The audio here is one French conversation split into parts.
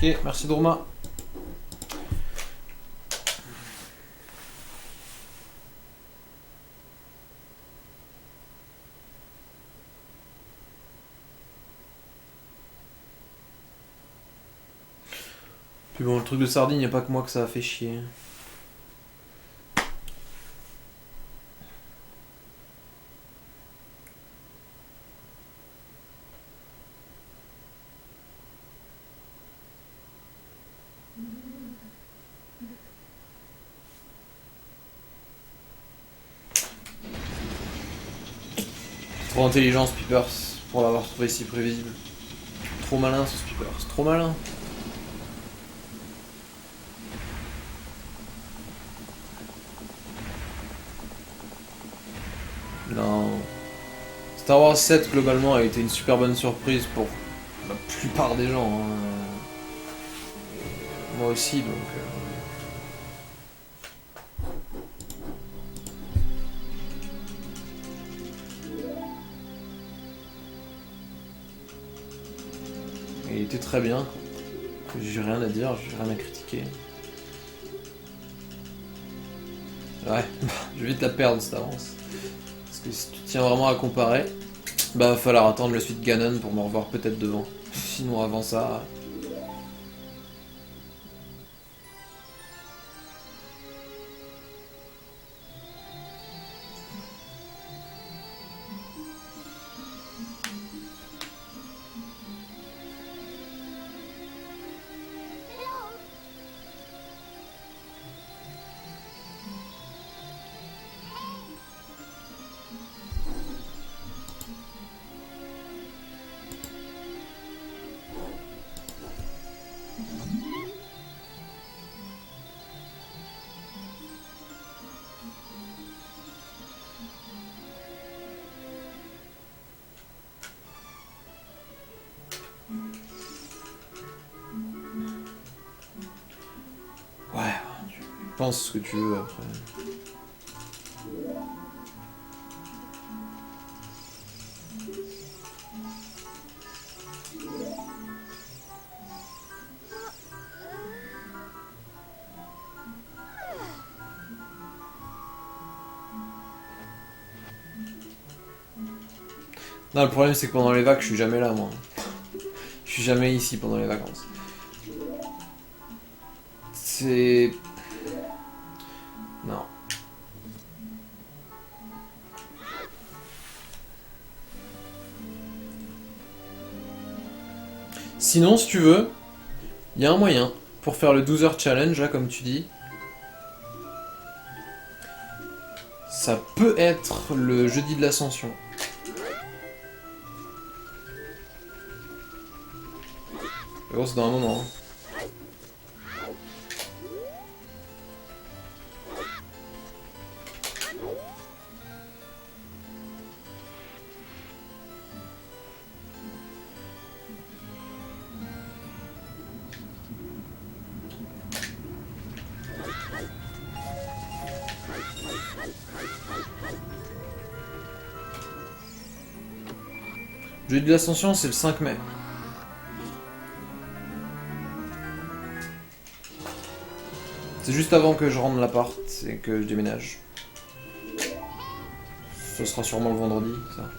Ok, merci Droma. Puis bon, le truc de sardine, y a pas que moi que ça a fait chier. Trop intelligent ce Peepers pour l'avoir trouvé si prévisible. Trop malin ce Peepers, trop malin. Non. Star Wars 7 globalement a été une super bonne surprise pour la plupart des gens. Hein. Moi aussi donc. Il était très bien. J'ai rien à dire, j'ai rien à critiquer. Ouais, je vais vite la perdre cette avance. Parce que si tu tiens vraiment à comparer, bah va falloir attendre le suite Ganon pour me revoir peut-être devant. Sinon avant ça. Ouais, tu penses ce que tu veux après. Non, le problème c'est que pendant les vagues, je suis jamais là moi. Je suis jamais ici pendant les vacances. C'est... Non. Sinon, si tu veux, il y a un moyen pour faire le 12 heures challenge, là, comme tu dis. Ça peut être le jeudi de l'ascension. Mais bon, c'est dans un moment. Hein. Jeudi de l'ascension, c'est le 5 mai. C'est juste avant que je rende l'appart et que je déménage. Ce sera sûrement le vendredi, ça.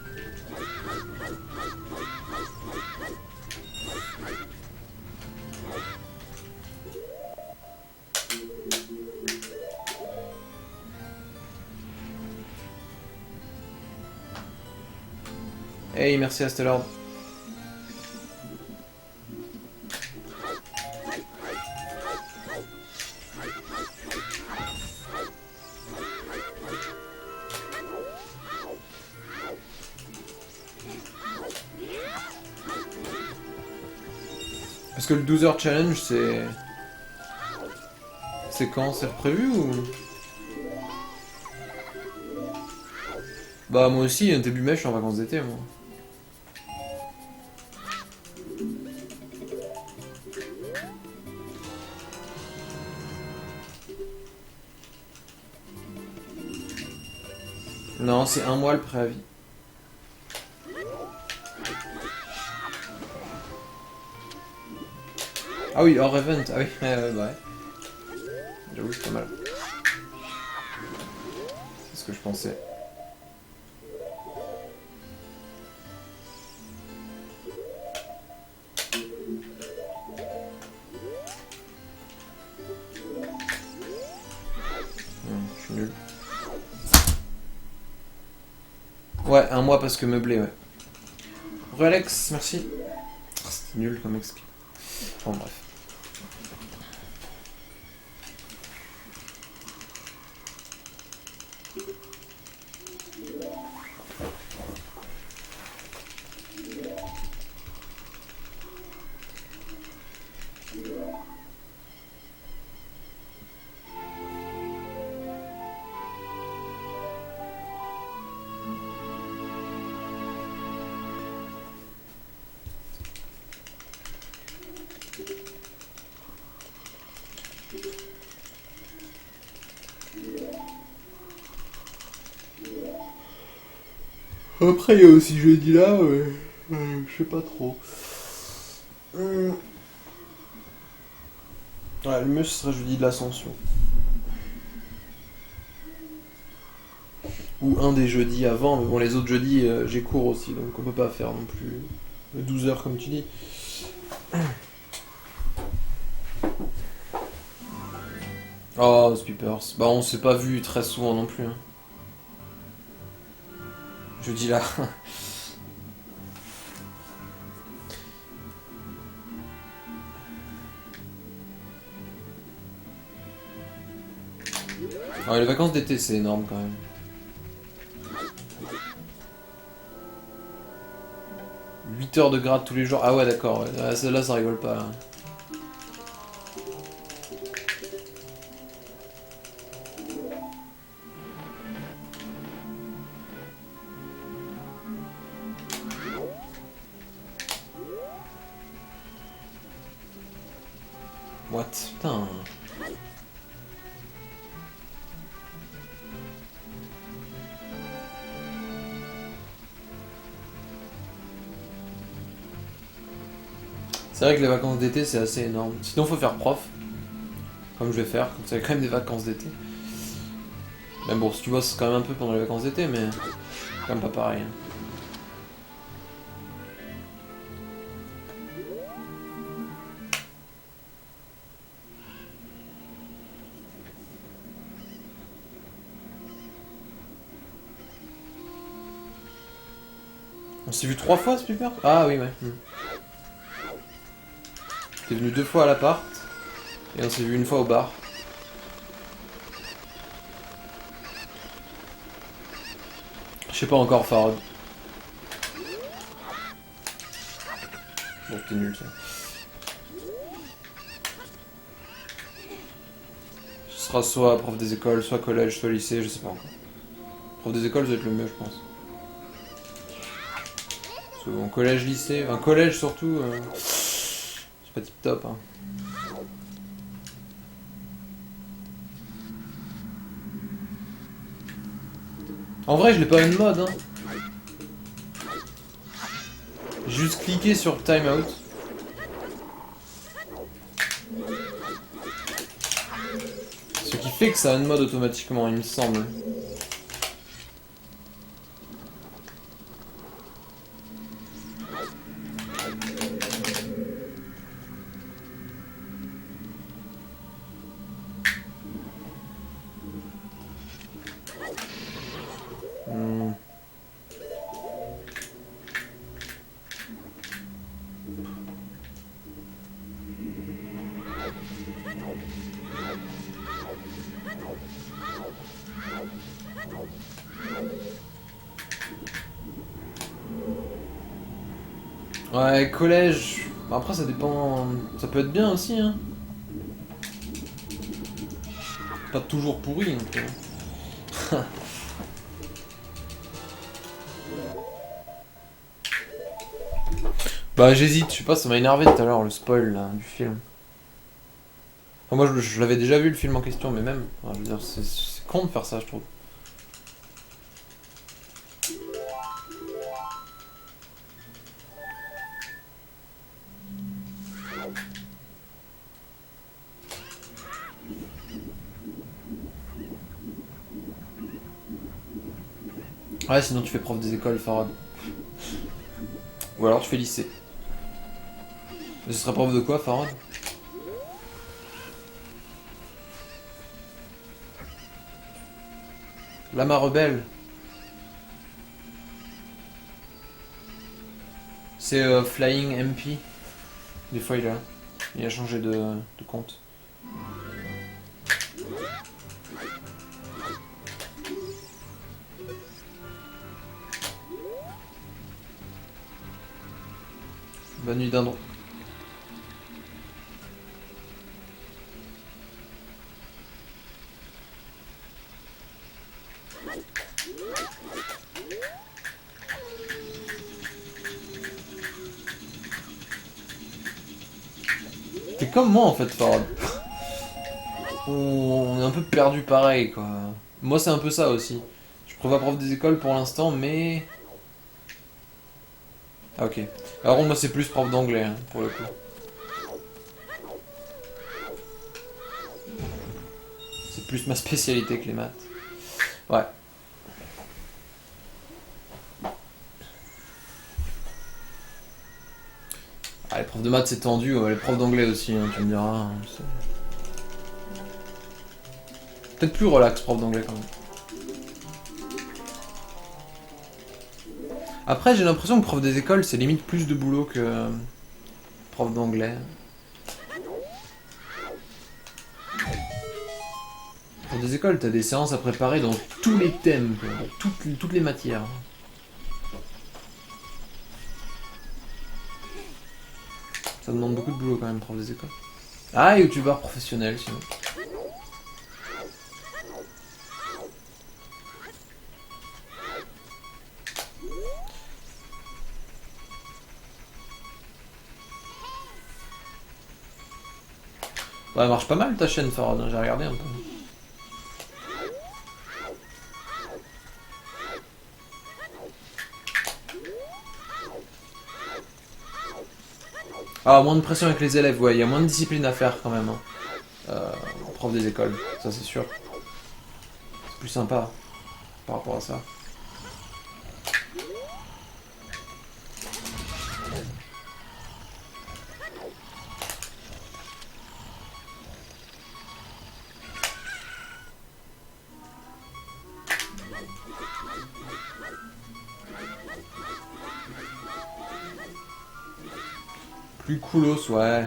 Hey, merci à Stellord. Parce que le 12 heures challenge, c'est... C'est quand? C'est prévu ou... Bah moi aussi, début mai, je suis en vacances d'été, moi. Non, c'est un mois le préavis. Ah oui, hors event, ah oui, bah ouais. J'avoue, c'est pas mal. C'est ce que je pensais. Je suis nul. Ouais, un mois parce que meublé, ouais. Relax, merci. C'était nul comme explication. Bon, bref. Après, il y a aussi jeudi là, je sais pas trop. Ouais, le mieux ce serait jeudi de l'Ascension. Ou un des jeudis avant, mais bon, les autres jeudis, j'ai cours aussi, donc on peut pas faire non plus 12 heures comme tu dis. Oh, Speepers. Bah, on s'est pas vu très souvent non plus. Hein. Jeudi là. Ouais, les vacances d'été, c'est énorme quand même. 8 heures de grade tous les jours. Ah ouais, d'accord. Ouais. Ah, celle-là, ça rigole pas. Hein. What? Putain. C'est vrai que les vacances d'été, c'est assez énorme. Sinon, faut faire prof. Comme je vais faire. Comme ça, il y a quand même des vacances d'été. Même bon, si tu bosses quand même un peu pendant les vacances d'été, mais c'est quand même pas pareil. Hein. On s'est vu 3 fois, Spielberg? Ah oui, ouais. T'es venu 2 fois à l'appart, et on s'est vu une fois au bar. Je sais pas encore, Farod. Bon, c'était nul ça. Ce sera soit prof des écoles, soit collège, soit lycée, je sais pas encore. Prof des écoles, ça va être le mieux, je pense. Parce que bon, collège, lycée, enfin collège surtout, c'est pas tip top. Hein. En vrai, je l'ai pas une mode, hein. J'ai juste cliqué sur timeout. Ce qui fait que ça a une mode automatiquement, il me semble. Hmm. Ouais, collège. Bah, après, ça dépend. Ça peut être bien aussi, hein. Pas toujours pourri, donc. Bah, j'hésite, je sais pas, ça m'a énervé tout à l'heure le spoil là, du film. Enfin, moi, je l'avais déjà vu le film en question, mais même. Enfin, je veux dire, c'est con de faire ça, je trouve. Ouais, sinon tu fais prof des écoles, Farad. Ou alors tu fais lycée. Mais ce serait prof de quoi, Farad? Lama rebelle. C'est Flying MP. Des fois il a changé de compte. Bonne nuit dindon. T'es comme moi en fait, Farad. On est un peu perdu pareil quoi. Moi c'est un peu ça aussi. Je prévois prof des écoles pour l'instant mais... Ah ok. Alors moi c'est plus prof d'anglais hein, pour le coup. C'est plus ma spécialité que les maths. Ouais. Ah, les profs de maths c'est tendu, ouais, les profs d'anglais aussi, hein, tu me diras. Hein, peut-être plus relax prof d'anglais quand même. Après j'ai l'impression que prof des écoles c'est limite plus de boulot que prof d'anglais. Pour des écoles, t'as des séances à préparer dans tous les thèmes, quoi, toutes les matières. Ça demande beaucoup de boulot quand même, prof des écoles. Ah, youtubeur professionnel sinon. Ouais, elle marche pas mal ta chaîne, Farad, hein, j'ai regardé un peu. Ah, moins de pression avec les élèves, ouais, il y a moins de discipline à faire quand même. Hein. En prof des écoles, ça c'est sûr. C'est plus sympa par rapport à ça. Plus coolos, ouais.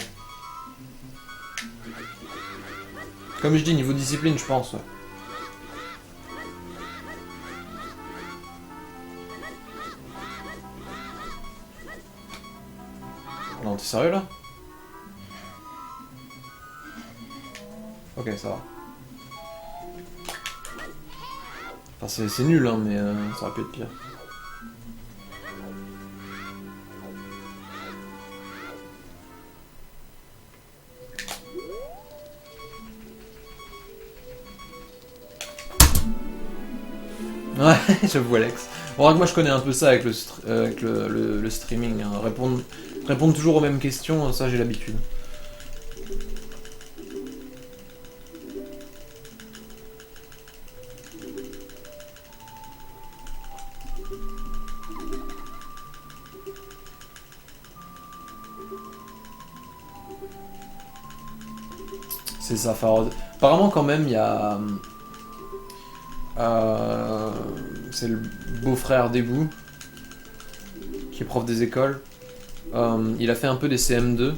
Comme je dis, niveau discipline, je pense, ouais. Non, t'es sérieux là? Ok, ça va. Enfin, c'est nul, hein, mais ça aurait pu être pire. Ouais, j'avoue Alex. Bon, moi je connais un peu ça avec le streaming. Hein. Répondre toujours aux mêmes questions, ça j'ai l'habitude. C'est ça, Farod. Apparemment quand même, il y a... c'est le beau-frère d'Ebou, qui est prof des écoles. Il a fait un peu des CM2.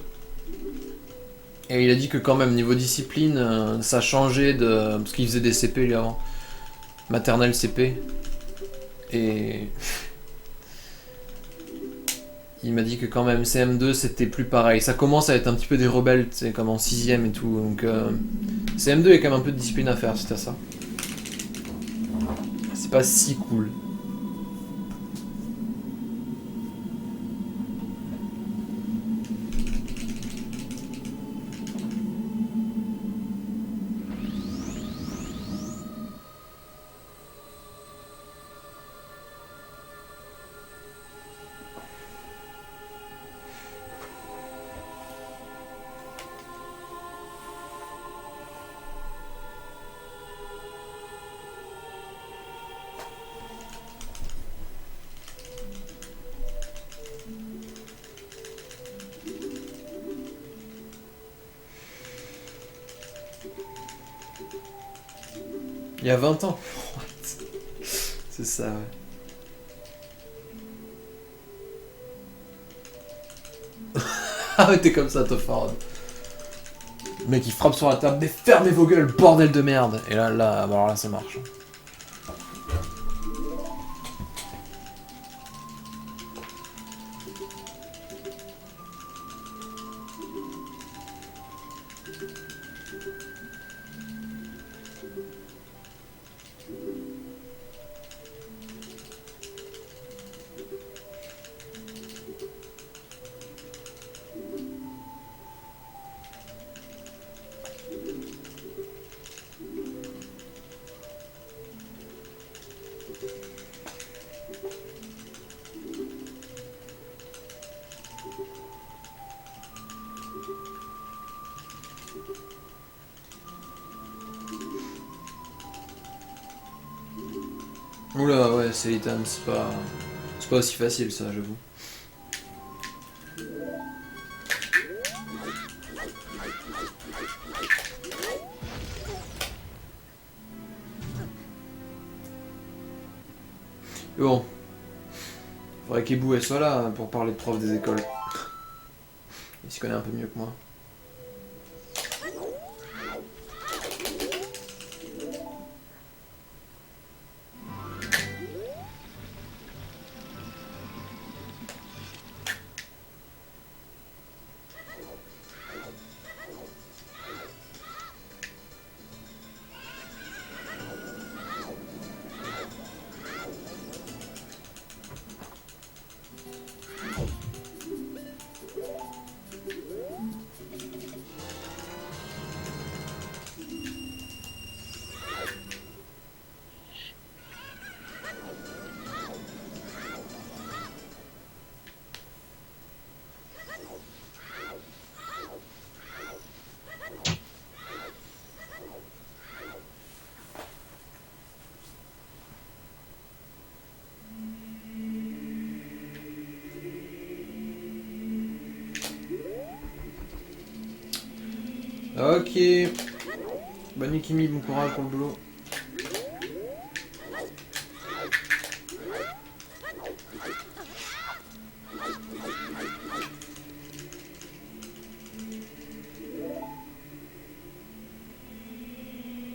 Et il a dit que quand même, niveau discipline, ça changeait de... Parce qu'il faisait des CP lui avant. Maternelle CP. Et... Il m'a dit que quand même CM2 c'était plus pareil. Ça commence à être un petit peu des rebelles, c'est comme en 6ème et tout. Donc CM2 il y a quand même un peu de discipline à faire, c'est à ça. C'est pas si cool. Il y a 20 ans. C'est ça, ouais. Ah ouais, t'es comme ça, Toffard. Le mec, il frappe sur la table. Mais fermez vos gueules, bordel de merde. Et là, bah alors là, ça marche. Oula, ouais, c'est Ethan, c'est pas aussi facile ça, j'avoue. Bon. Faudrait qu'Ebou elle soit là pour parler de prof des écoles. Il s'y connaît un peu mieux que moi. Ok. Bonne nuit Kimi, bon courage pour le boulot.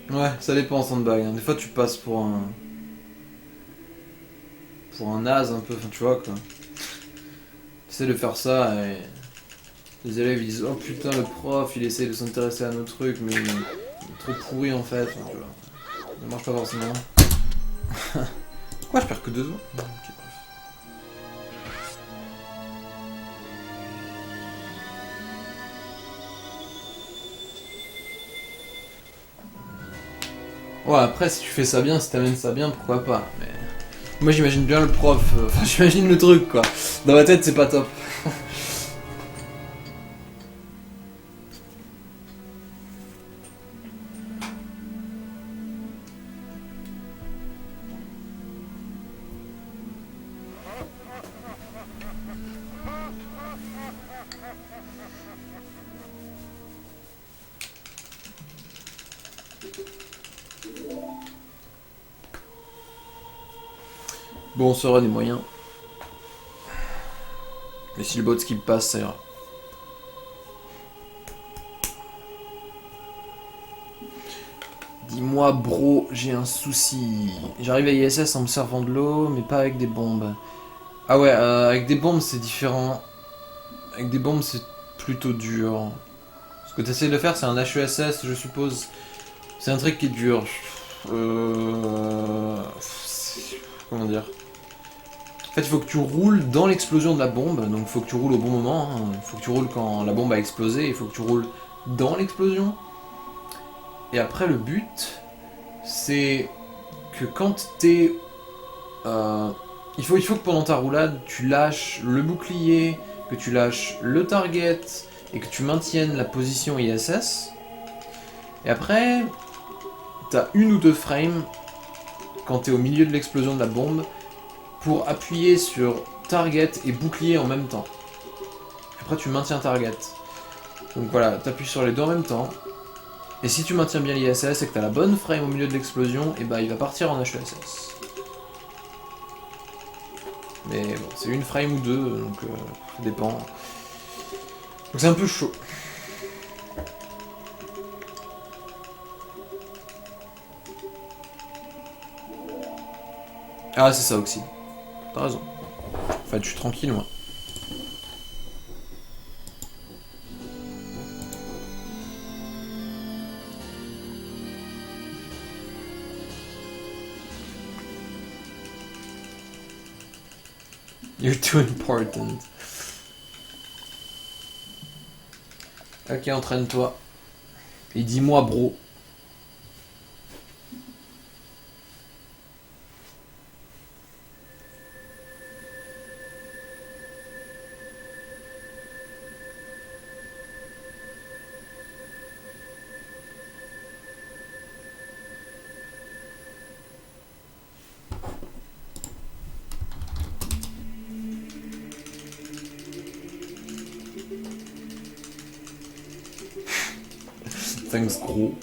Ouais, ça dépend Sandbag. Hein. Des fois tu passes pour un naze un peu, enfin tu vois quoi. T'essaies de faire ça et les élèves ils disent oh putain le prof il essaie de s'intéresser à nos trucs mais il est trop pourri en fait. Enfin, tu vois. Ça marche pas forcément. Pourquoi je perds que 2 ans? Ok, bref. Ouais, après, si tu fais ça bien, si t'amènes ça bien, pourquoi pas. Mais moi, j'imagine bien le prof. Enfin, j'imagine le truc, quoi. Dans ma tête, c'est pas top. Bon, on saura des moyens. Mais si le bot skip passe, ça ira. Dis-moi, bro, j'ai un souci. J'arrive à ISS en me servant de l'eau, mais pas avec des bombes. Ah ouais, avec des bombes, c'est différent. Avec des bombes, c'est plutôt dur. Ce que tu essaies de faire, c'est un HESS, je suppose. C'est un truc qui est dur. Comment dire? En fait, il faut que tu roules dans l'explosion de la bombe, donc il faut que tu roules au bon moment. Il faut que tu roules quand la bombe a explosé, il faut que tu roules dans l'explosion. Et après, le but, c'est que quand t'es... il faut que pendant ta roulade, tu lâches le bouclier, que tu lâches le target, et que tu maintiennes la position ISS. Et après, t'as 1 ou 2 frames, quand t'es au milieu de l'explosion de la bombe, pour appuyer sur target et bouclier en même temps. Après tu maintiens target. Donc voilà, t'appuies sur les deux en même temps. Et si tu maintiens bien l'ISS et que t'as la bonne frame au milieu de l'explosion, et bah il va partir en HESS. Mais bon, c'est une frame ou deux, donc ça dépend. Donc c'est un peu chaud. Ah, c'est ça, Oxy. T'as raison. Enfin, je suis tranquille, moi. You're too important. Ok, entraîne-toi. Et dis-moi, bro. Thanks, gros.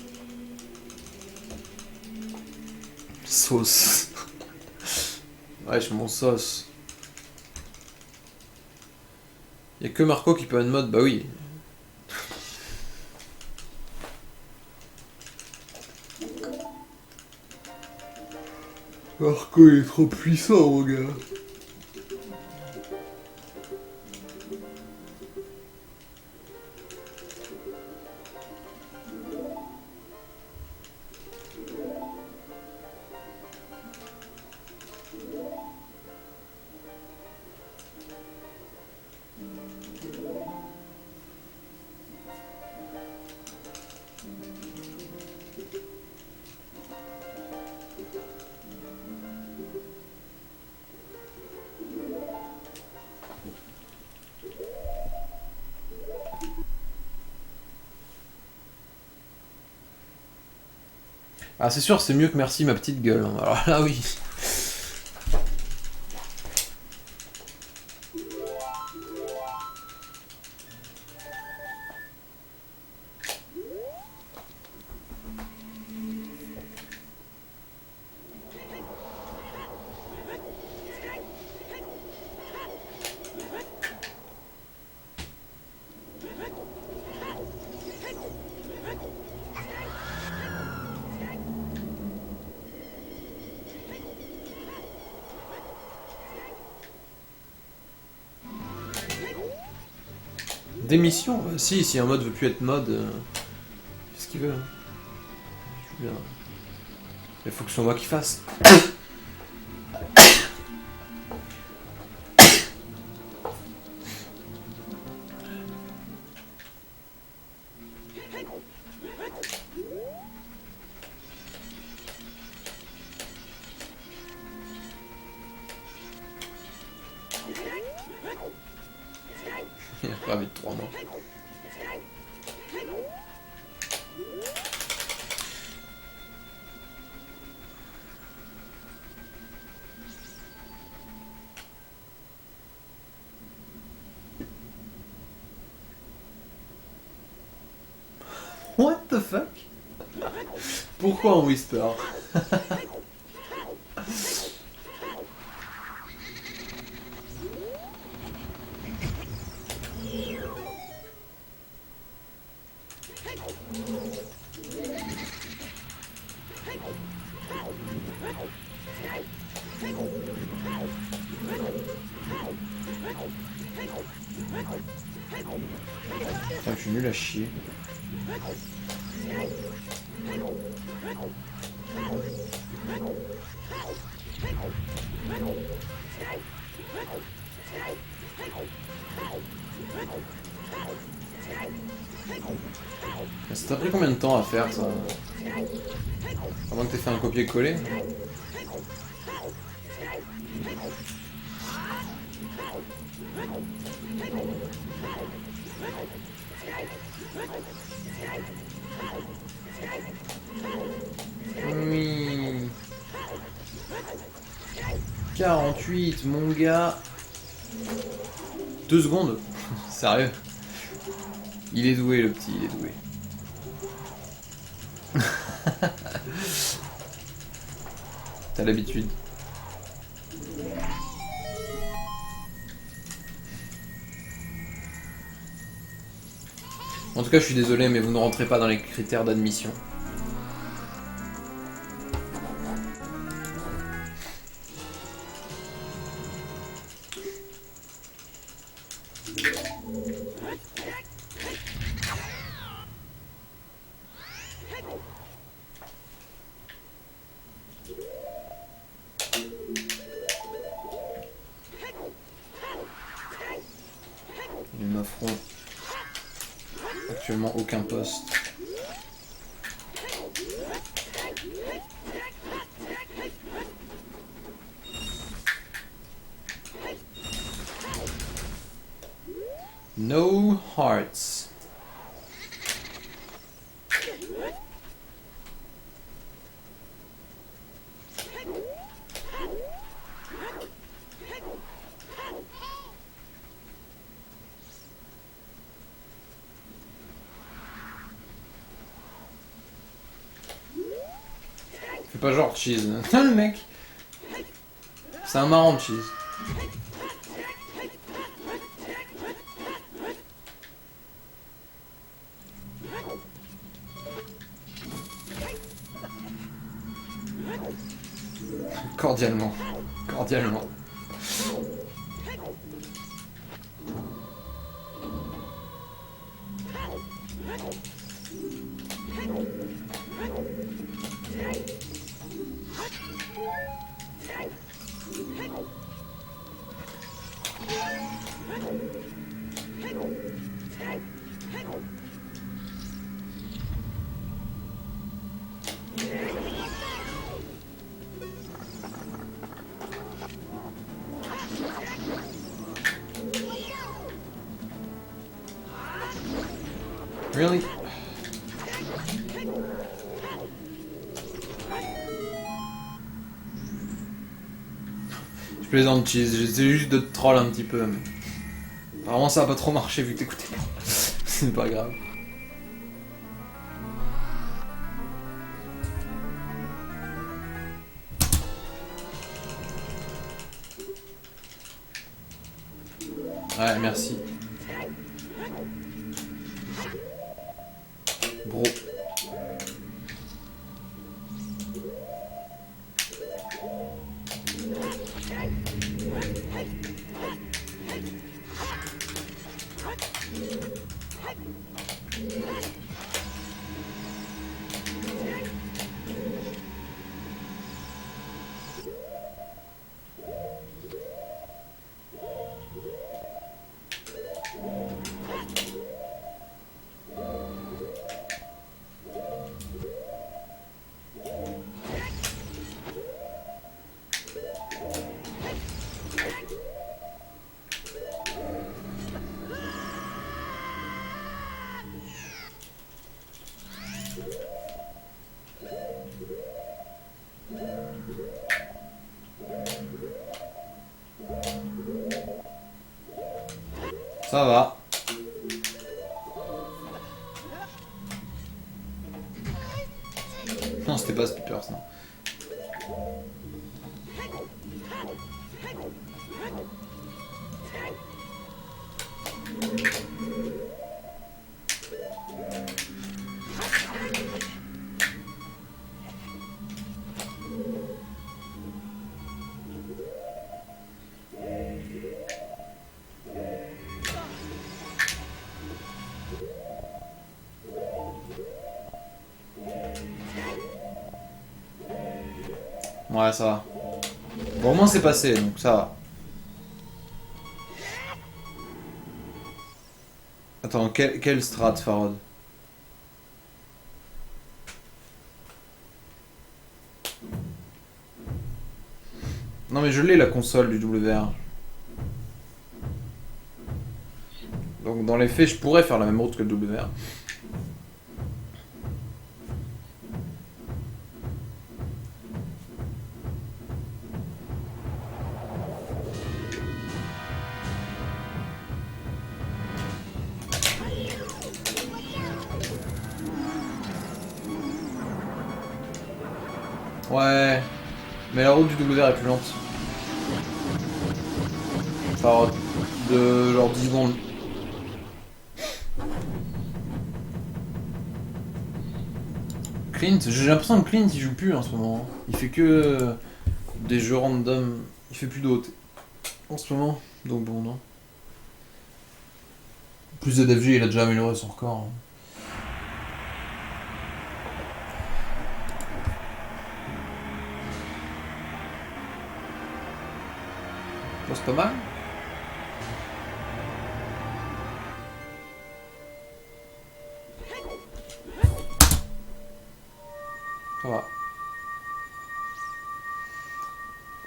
Sauce. Wesh, mon sauce. Y'a que Marco qui peut mode, bah oui. Marco il est trop puissant, mon gars. Ah, c'est sûr, c'est mieux que merci ma petite gueule. Hein. Alors là, oui. Démission si un mode veut plus être mode, fait ce qu'il veut. Hein. Je veux bien. Il faut que ce soit moi qui fasse. Il a pas vite 3 mois. What the fuck? Pourquoi on whisper? Putain, je suis nul à chier. Ça t'a pris combien de temps à faire ça? Avant que t'aies fait un copier-coller? Oui. 48, mon gars. 2 secondes. Sérieux. Il est doué le petit, il est doué. T'as l'habitude. En tout cas, je suis désolé, mais vous ne rentrez pas dans les critères d'admission. Ils m'offront actuellement aucun poste. No hearts. Fais pas genre cheese. Putain le mec. C'est un marrant cheese. Cordialement. Cordialement. Really? Je plaisante cheese, j'essaie juste de te troll un petit peu. Mais... Apparemment ça a pas trop marché vu que t'écoutais pas. C'est pas grave. Ouais, merci. Bro. Ça va. Non, c'était pas Speepers, non. Ouais, ça va. Bon, au moins c'est passé, donc ça va. Attends, quel strat, Farod? Non mais je l'ai la console du WR. Donc dans les faits, je pourrais faire la même route que le WR. Ouais. Mais la route du WR est plus lente. Enfin, de genre 10 secondes. Clint, j'ai l'impression que Clint il joue plus en ce moment. Il fait que des jeux random. Il fait plus d'autres en ce moment. Donc bon, non. Plus ZFG, il a déjà amélioré son record. Bon, c'est pas mal. Ça va.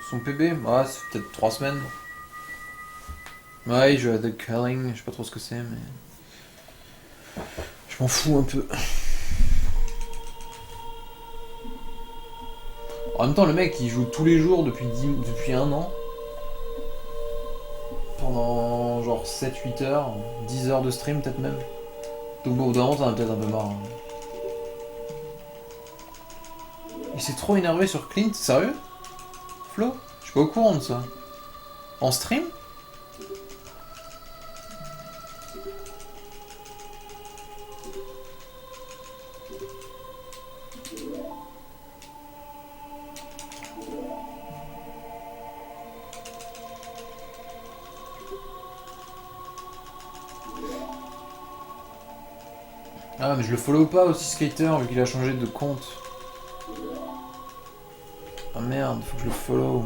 Son PB, ouais, c'est peut-être 3 semaines. Ouais, il joue à The Culling, je sais pas trop ce que c'est, mais. Je m'en fous un peu. En même temps, le mec il joue tous les jours depuis 1 an. Pendant genre 7-8 heures, 10 heures de stream peut-être même. Donc bon, au bout d'un moment, t'en as peut-être un peu marre. Hein. Il s'est trop énervé sur Clint, sérieux Flo? Je suis pas au courant de ça. En stream? Ah mais je le follow pas aussi Skater vu qu'il a changé de compte. Ah merde, faut que je le follow.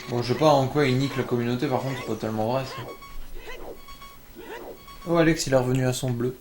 Bon, je sais pas en quoi il nique la communauté, par contre, c'est pas tellement vrai ça. Oh, Alex, il est revenu à son bleu.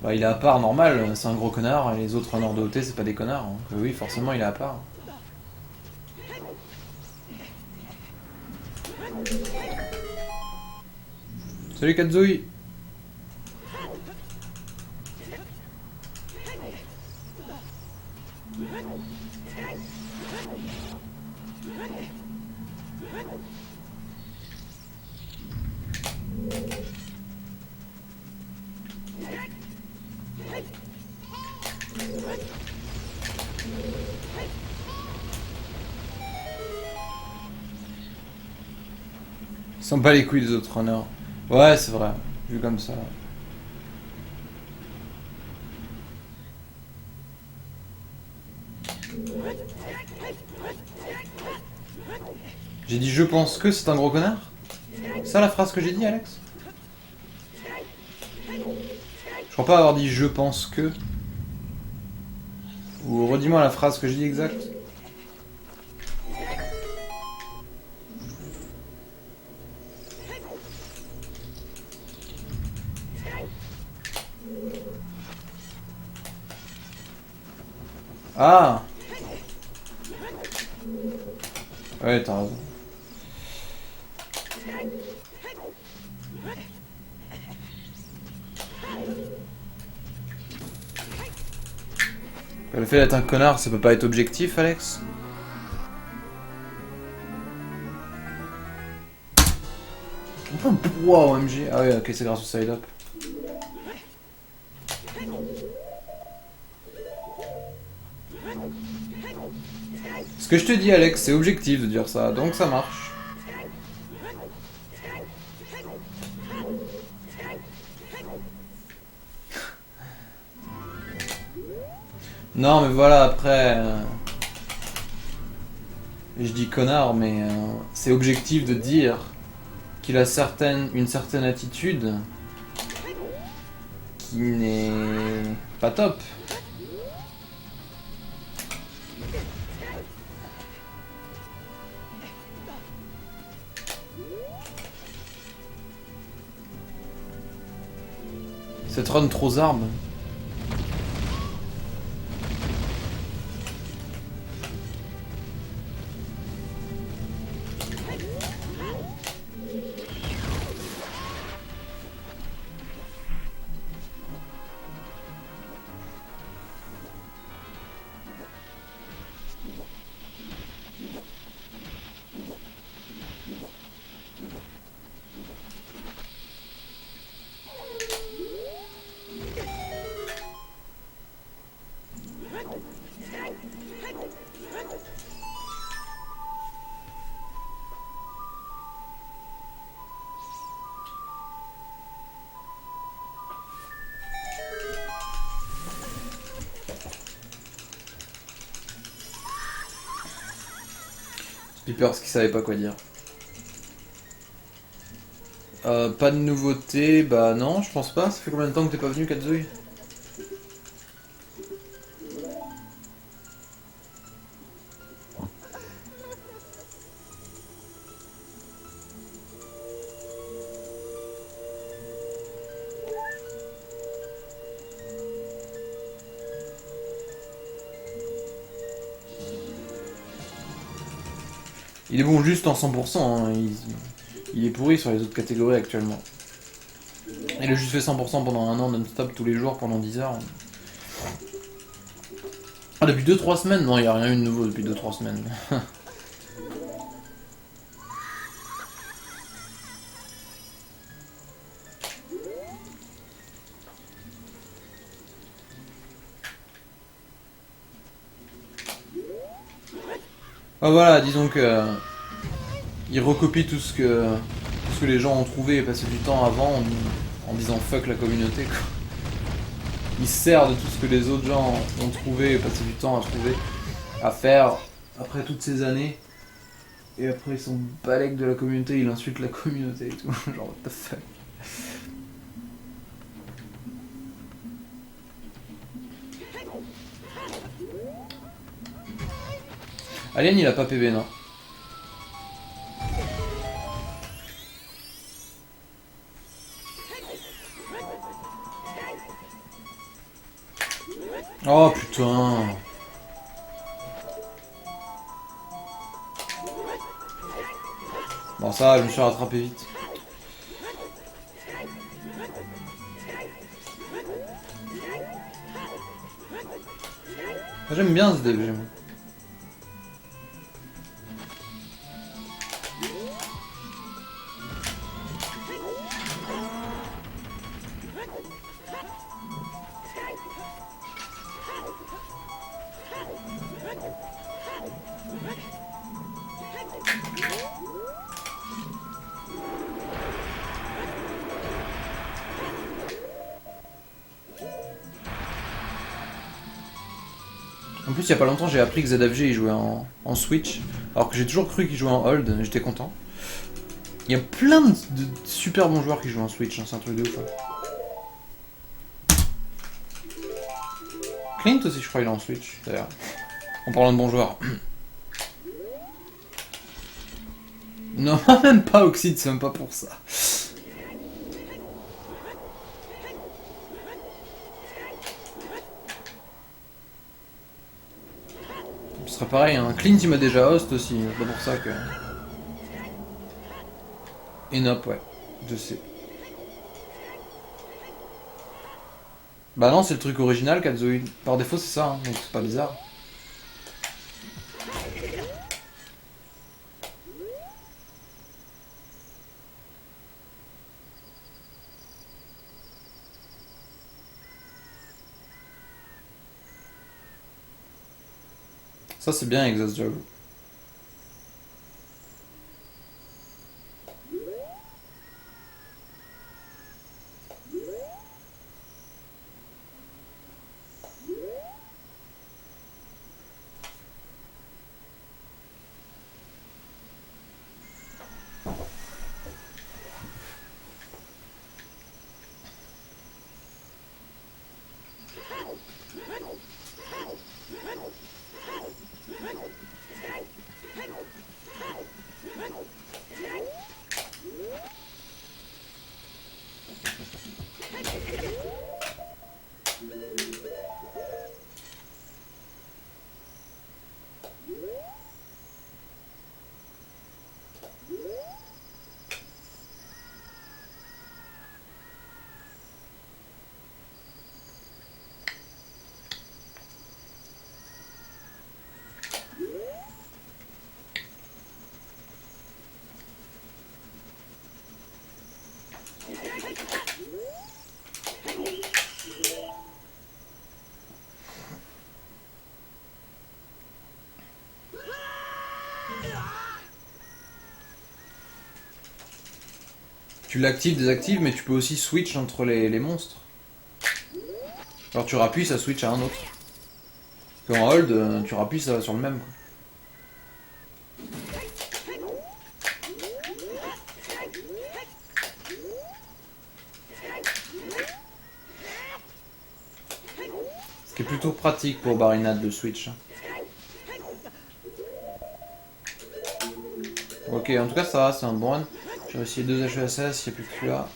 Bah, il est à part, normal, c'est un gros connard, et les autres runners de OT, c'est pas des connards. Hein. Oui, forcément, il est à part. Salut Katsui. Ils s'en bat les couilles des autres runners. Ouais, c'est vrai, vu comme ça. J'ai dit je pense que c'est un gros connard? C'est ça la phrase que j'ai dit, Alex? Je crois pas avoir dit je pense que. Ou redis-moi la phrase que j'ai dit exacte. Ah. Ouais, t'as raison. Le fait d'être un connard, ça peut pas être objectif, Alex? Wow, OMG. Ah ouais, ok, c'est grâce au side-up. Ce que je te dis, Alex, c'est objectif de dire ça, donc ça marche. Non, mais voilà, après... je dis connard, mais c'est objectif de dire qu'il a une certaine attitude qui n'est pas top. Cette run trop arme. Peepers qui savait pas quoi dire. Pas de nouveauté, bah non, je pense pas. Ça fait combien de temps que t'es pas venu, Katsui? Il est bon juste en 100%, hein. Il est pourri sur les autres catégories actuellement. Il a juste fait 100% pendant un an non-stop tous les jours pendant 10 heures. Ah, depuis 2-3 semaines? Non, il n'y a rien eu de nouveau depuis 2-3 semaines. Ah voilà, disons que... il recopie tout ce que les gens ont trouvé et passé du temps avant en disant fuck la communauté, quoi. Il se sert de tout ce que les autres gens ont trouvé et passé du temps à trouver, à faire après toutes ces années. Et après ils sont balèques de la communauté, il insulte la communauté et tout. Genre what the fuck. Alien il a pas PV, non? Oh putain. Bon ça, je me suis rattrapé vite. J'aime bien ce DG. En plus, il y a pas longtemps, j'ai appris que ZFG il jouait en Switch, alors que j'ai toujours cru qu'il jouait en Hold, j'étais content. Il y a plein de super bons joueurs qui jouent en Switch, hein, c'est un truc de ouf. Hein. Clint aussi, je crois, il est en Switch, d'ailleurs. En parlant de bons joueurs. Non, même pas Oxide, c'est même pas pour ça. Ce sera pareil, hein. Clint il m'a déjà host aussi, c'est pas pour ça que... Enop, ouais, je sais. Bah non, c'est le truc original, Kazoid. Par défaut, c'est ça, hein, donc c'est pas bizarre. Ça, c'est bien, Exhaust Job. Tu l'actives, désactives, mais tu peux aussi switch entre les monstres. Alors tu rappuies, ça switch à un autre. En hold, tu rappuies, ça va sur le même. Quoi. Ce qui est plutôt pratique pour Barinade de switch. Ok, en tout cas ça va, c'est un bon run. J'ai réussi 2 HESS, il n'y a plus que celui-là.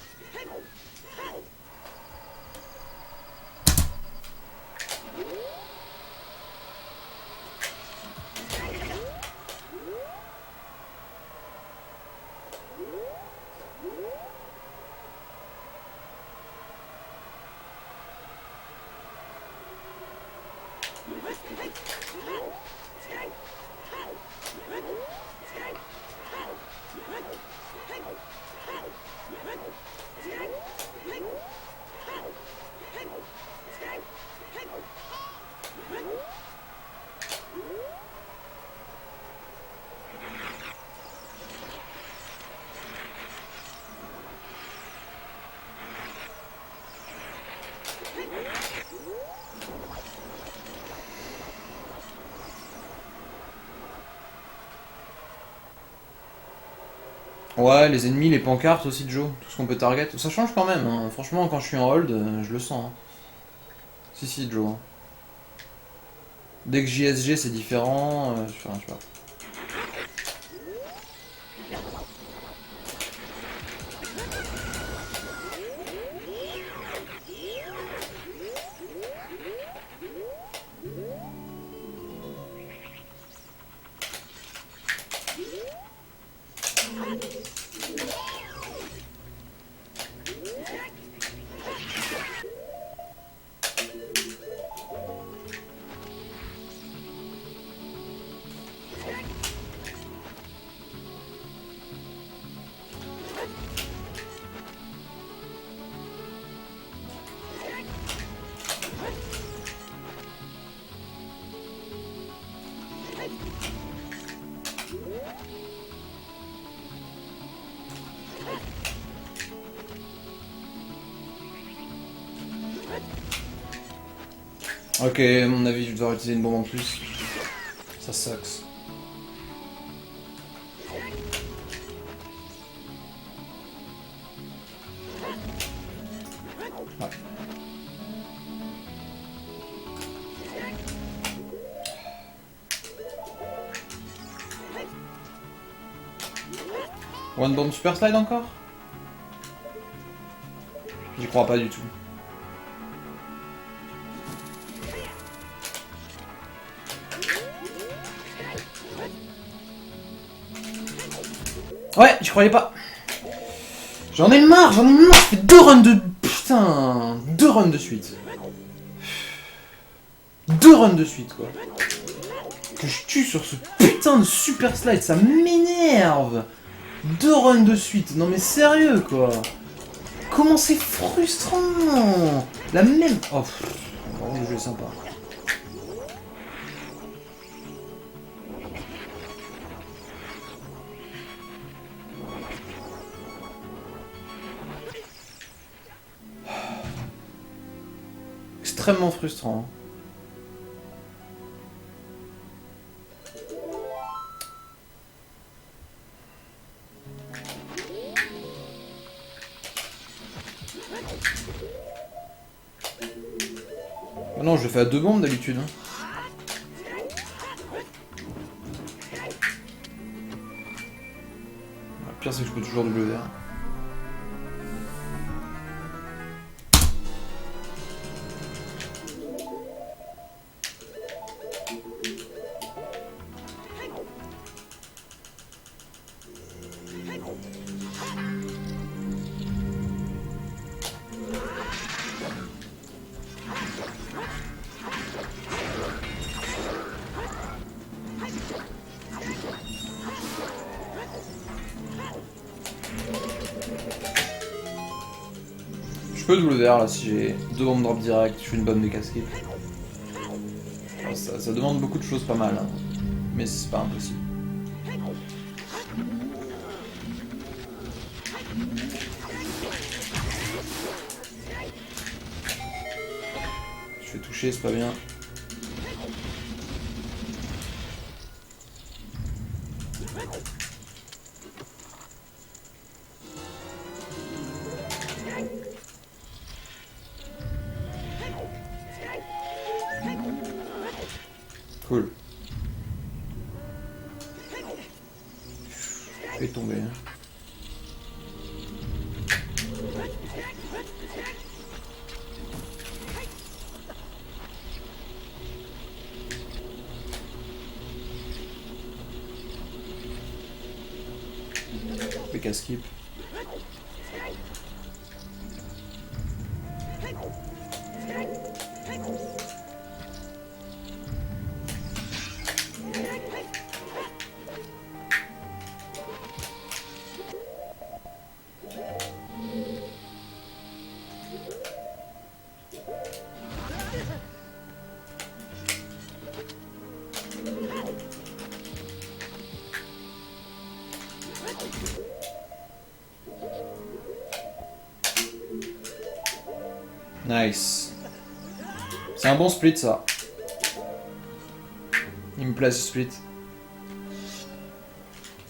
Ouais, les ennemis, les pancartes aussi de Joe, tout ce qu'on peut target. Ça change quand même, hein. Franchement, quand je suis en hold, je le sens. Hein. Si, Joe. Hein. Dès que JSG, c'est différent. Enfin, tu vois. Ok, à mon avis, je vais devoir utiliser une bombe en plus. Ça sucks. Ouais. One bomb super slide encore? J'y crois pas du tout. Ouais, tu croyais pas. J'en ai marre, ça fait 2 runs de... Putain, 2 runs de suite. 2 runs de suite, quoi. Que je tue sur ce putain de super slide, ça m'énerve. 2 runs de suite, non mais sérieux, quoi. Comment c'est frustrant. La même... Oh, le jeu est sympa. Extrêmement frustrant. Oh non, je le fais à 2 bombes d'habitude. Hein. Le pire, c'est que je peux toujours WR. Je peux WR là si j'ai 2 bombes drop direct, je fais une bonne méca skip. Ça demande beaucoup de choses pas mal, hein. Mais c'est pas impossible. Je fais toucher, c'est pas bien. Cool. Je vais tomber. Hein. Méca skip. Nice. C'est un bon split ça. Il me plaît ce split.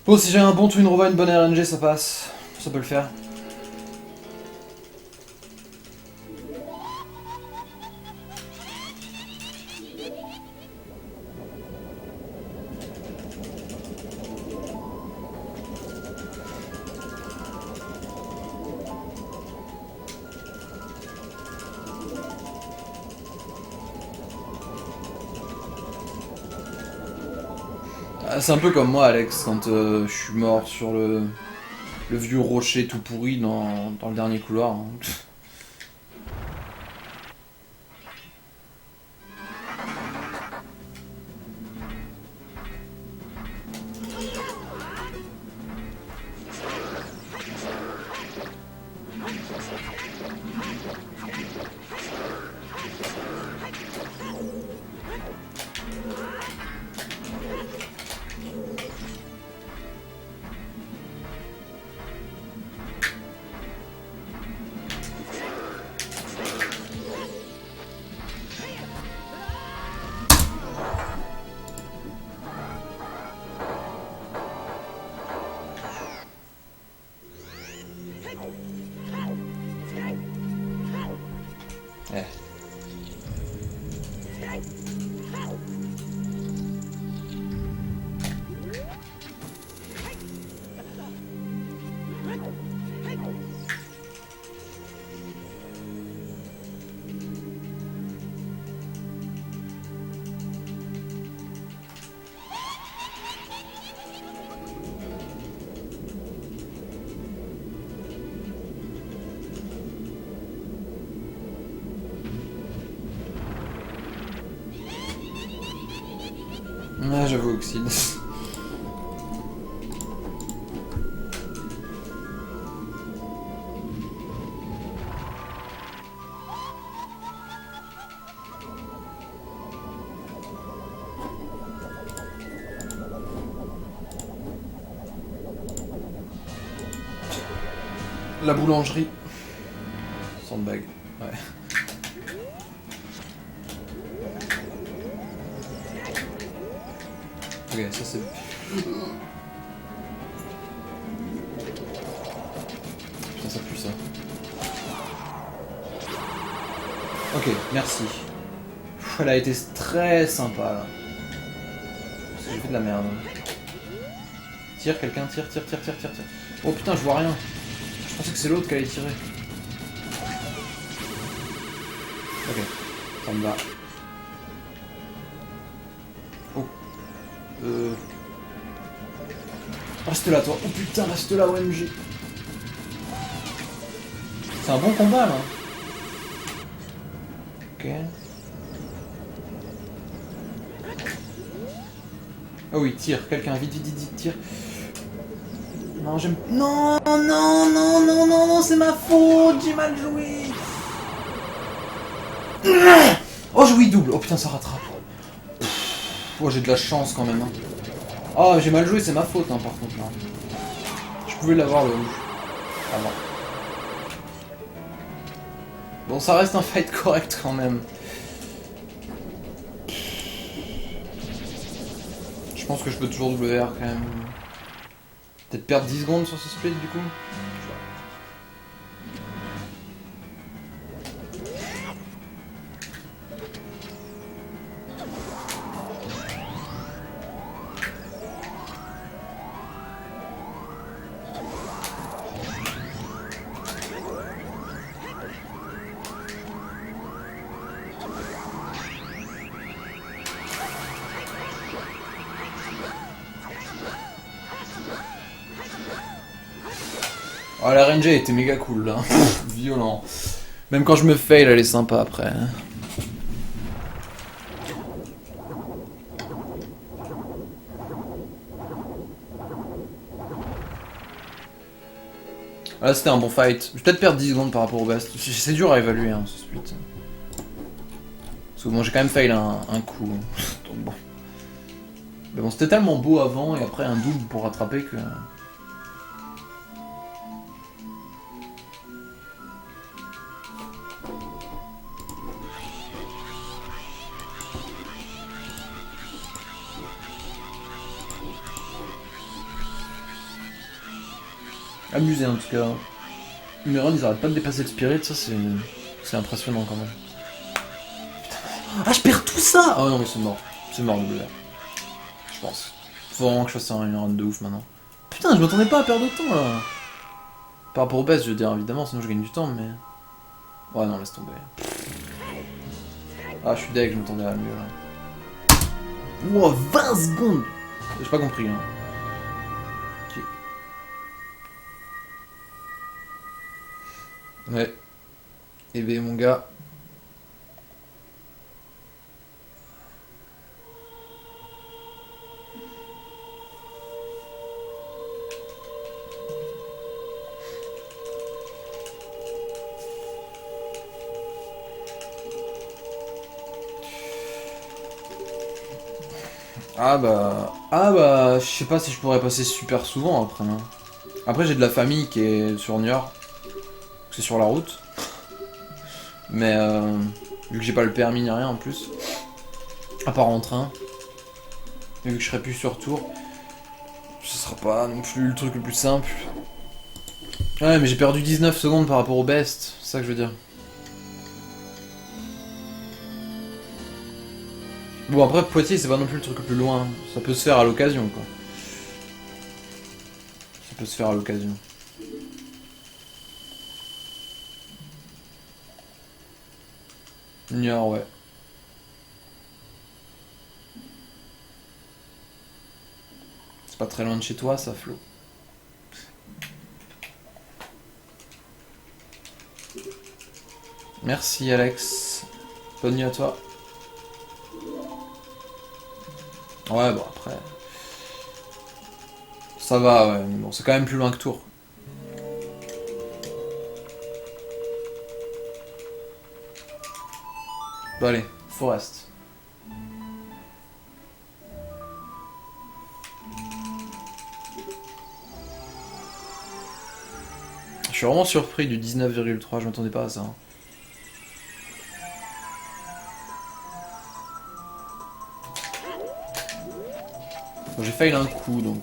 Bon, si j'ai un bon Twin Rova, une bonne RNG, ça passe. Ça peut le faire. C'est un peu comme moi, Alex, quand je suis mort sur le vieux rocher tout pourri dans le dernier couloir. Hein. Ah, j'avoue, Oxyde. La boulangerie. Sandbag, ouais. Ok, ça c'est... Putain, ça pue ça. Ok, merci. Elle a été très sympa là. Parce que j'ai fait de la merde. Tire, quelqu'un, tire. Oh putain, je vois rien. Je pensais que c'est l'autre qui allait tirer. Ok, ça me va. Oh. Reste là, toi. Oh putain, reste là, OMG. C'est un bon combat là. Ok. Oh oui, tire, quelqu'un, vite, tire. Non, j'aime... Non, c'est ma faute, j'ai mal joué. Oh, j'ai oui, double. Oh putain, ça rattrape. Oh, j'ai de la chance quand même. Hein. Oh, j'ai mal joué, c'est ma faute, hein, par contre. Là. Je pouvais l'avoir, le rouge. Avant. Bon, ça reste un fight correct quand même. Je pense que je peux toujours WR quand même. Peut-être perdre 10 secondes sur ce split du coup. Oh, la RNG était méga cool là. Violent. Même quand je me fail, elle est sympa après. Là c'était un bon fight. Je vais peut-être perdre 10 secondes par rapport au best. C'est dur à évaluer hein, ce split. Parce que bon, j'ai quand même fail un coup. Donc bon. Mais bon, c'était tellement beau avant et après un double pour rattraper que... Amusé en tout cas. Mes runs ils arrêtent pas de dépasser le spirit, ça c'est impressionnant quand même. Putain. Ah je perds tout ça. Oh non mais c'est mort. C'est mort le bleu. Je pense. Faut vraiment que je fasse une run de ouf maintenant. Putain je m'attendais pas à perdre autant là. Par rapport au best je veux dire évidemment sinon je gagne du temps mais... Ouais non laisse tomber. Ah je suis deg, je m'attendais à mieux là. Wow 20 secondes. J'ai pas compris hein. Ouais. Eh ben mon gars. Ah bah, je sais pas si je pourrais passer super souvent après. Hein. Après j'ai de la famille qui est sur Niort. C'est sur la route. Mais vu que j'ai pas le permis ni rien en plus. À part en train. Et vu que je serai plus sur tour. Ce sera pas non plus le truc le plus simple. Ouais mais j'ai perdu 19 secondes par rapport au best. C'est ça que je veux dire. Bon après Poitiers c'est pas non plus le truc le plus loin, ça peut se faire à l'occasion quoi. Ça peut se faire à l'occasion. Niort ouais. C'est pas très loin de chez toi ça Flo. Merci Alex. Bonne nuit à toi. Ouais, bon, après... Ça va, ouais, mais bon, c'est quand même plus loin que Tours. Bon, allez, Forest. Je suis vraiment surpris du 19,3, je m'attendais pas à ça. Bon, j'ai fail un coup, donc...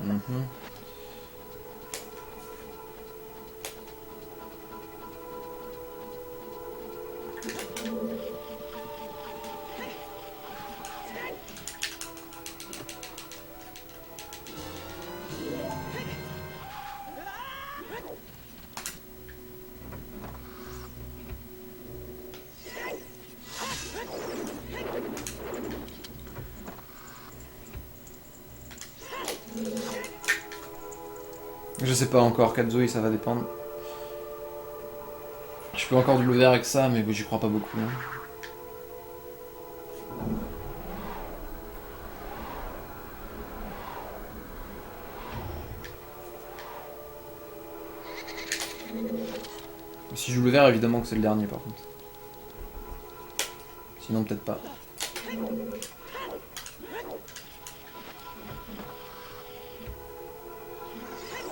Mhm. Je sais pas encore, Kazooie, ça va dépendre. Je peux encore du vert avec ça, mais j'y crois pas beaucoup. Hein. Si je joue le vert, évidemment que c'est le dernier par contre. Sinon, peut-être pas.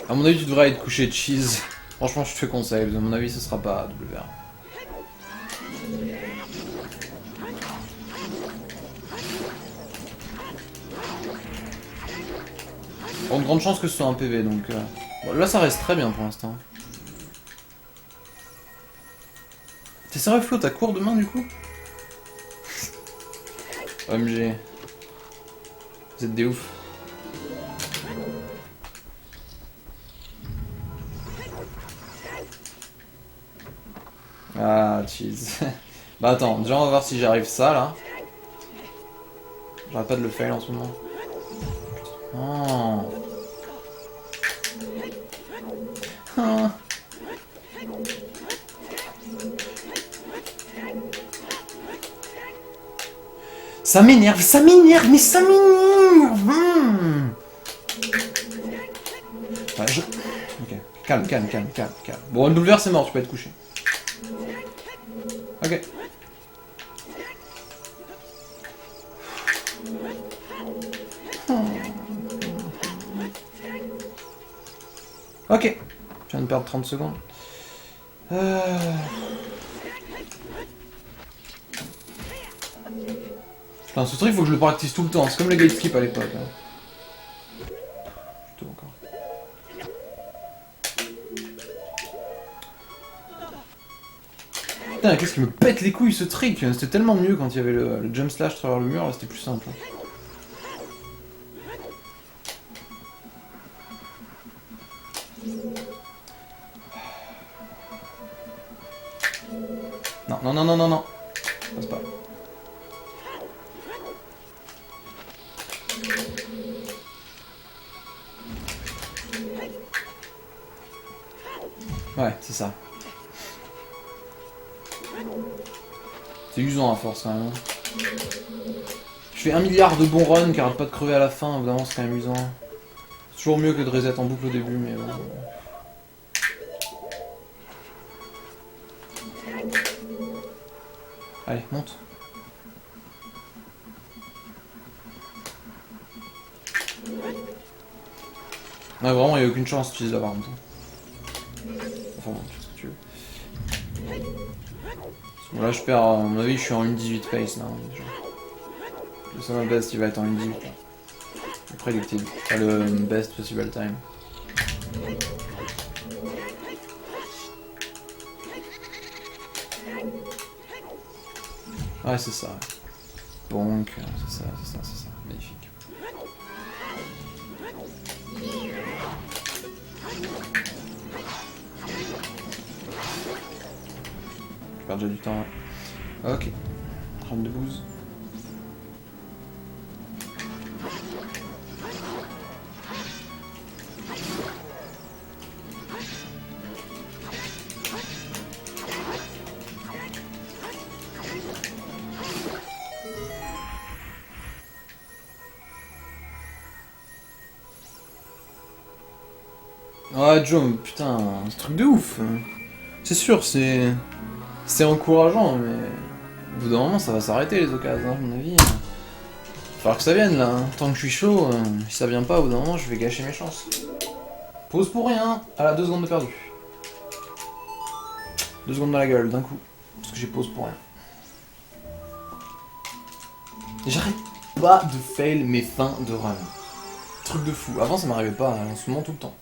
À mon avis, tu devrais être couché de cheese. Franchement, je te conseille. À mon avis, ce sera pas double vert. Bon, de grande chance que ce soit un PV, donc... Bon, là, ça reste très bien pour l'instant. T'es sérieux, Flo, t'as cours demain, du coup? OMG. Vous êtes des ouf. Ah, cheese. Bah attends, déjà on va voir si j'arrive ça, là. J'arrête pas de le fail en ce moment. Oh. Ah. Ça m'énerve, mais ça m'énerve. Ouais, ok, calme. Bon, le double vert c'est mort, tu peux être couché. Ok. Ok. Je viens de perdre 30 secondes. Putain, ce truc, il faut que je le practice tout le temps. C'est comme le gate skip à l'époque. Hein. Plutôt encore. Putain, qu'est-ce qui me pète les couilles ce trick? C'était tellement mieux quand il y avait le jump slash travers le mur, là c'était plus simple. Non. Passe pas. Ouais, c'est ça. C'est usant à force quand même. Je fais 1 milliard de bons runs qui arrêtent pas de crever à la fin, évidemment c'est quand même usant. C'est toujours mieux que de reset en boucle au début, mais bon. Allez, monte. Ouais, vraiment, il n'y a aucune chance tu les avoir en même temps. Enfin bon, tu fais ce que tu veux. Bon, là, je perds, à mon avis, je suis en 1.18 pace là. Déjà. Le summon best, il va être en 1.18. Le predicted. Enfin, le best possible time. Ouais, c'est ça. Bonk, c'est ça. Magnifique. Je perds déjà du temps. Ouais. Ok. 32. Ouais, Joe, putain, c'est un truc de ouf. C'est sûr, c'est... C'est encourageant, mais... Au bout d'un moment, ça va s'arrêter les occasions, à mon avis. Il va falloir que ça vienne, là. Tant que je suis chaud, si ça vient pas, au bout d'un moment, je vais gâcher mes chances. Pause pour rien. Ah là, 2 secondes de perdu. 2 secondes dans la gueule, d'un coup. Parce que j'ai pause pour rien. Et j'arrête pas de fail mes fins de run. Truc de fou. Avant, ça m'arrivait pas, en ce moment, tout le temps.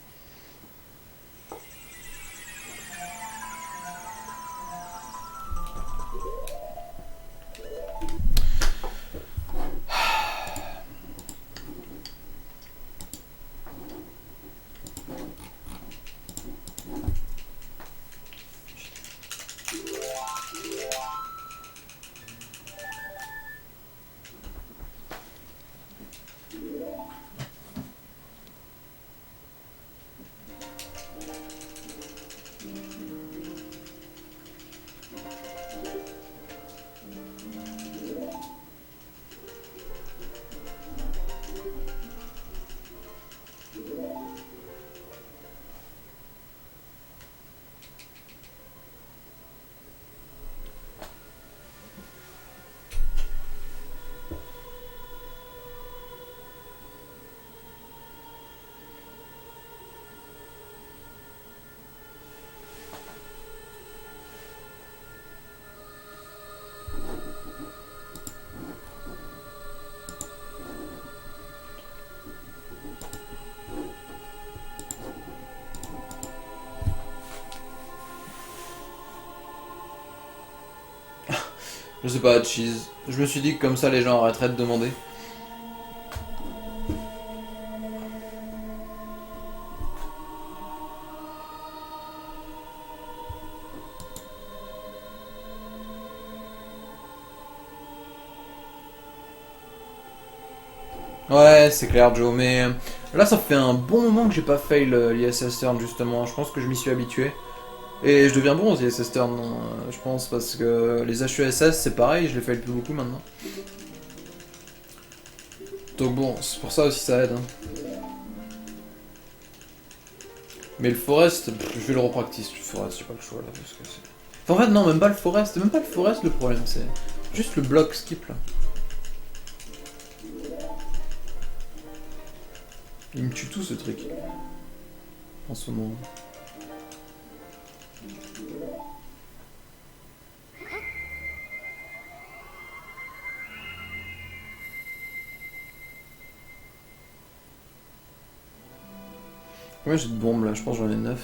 Je sais pas, cheese. Je me suis dit que comme ça les gens arrêteraient de demander. Ouais, c'est clair, Joe, mais là ça fait un bon moment que j'ai pas fail l'ISS Turn justement. Je pense que je m'y suis habitué. Et je deviens bon aux ISS Turn, je pense, parce que les HESS c'est pareil, je les fail plus beaucoup maintenant. Donc bon, c'est pour ça aussi ça aide. Mais le Forest, je vais le repractice, le Forest, j'ai pas le choix là. Parce que c'est... Enfin, en fait, non, même pas le Forest, même pas le Forest le problème, c'est juste le bloc skip là. Il me tue tout ce truc. En ce moment. Ouais, j'ai de bombes là, je pense que j'en ai 9.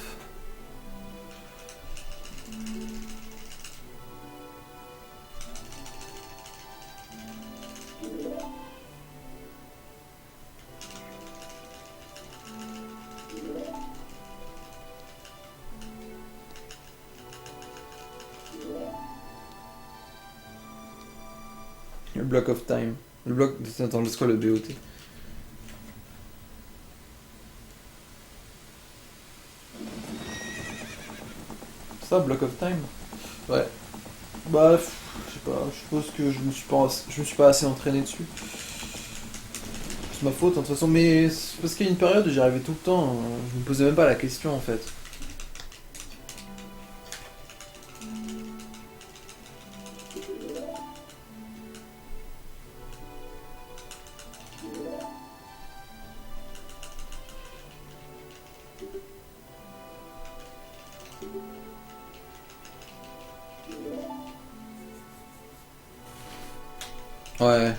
Le block of time. Le bloc. Attends, c'est quoi le BOT? Ça, block of time? Ouais. Bah, je sais pas, je suppose que je me suis pas assez entraîné dessus. C'est ma faute, hein, de toute façon, mais c'est parce qu'il y a une période où j'y arrivais tout le temps, je me posais même pas la question en fait. Ouais.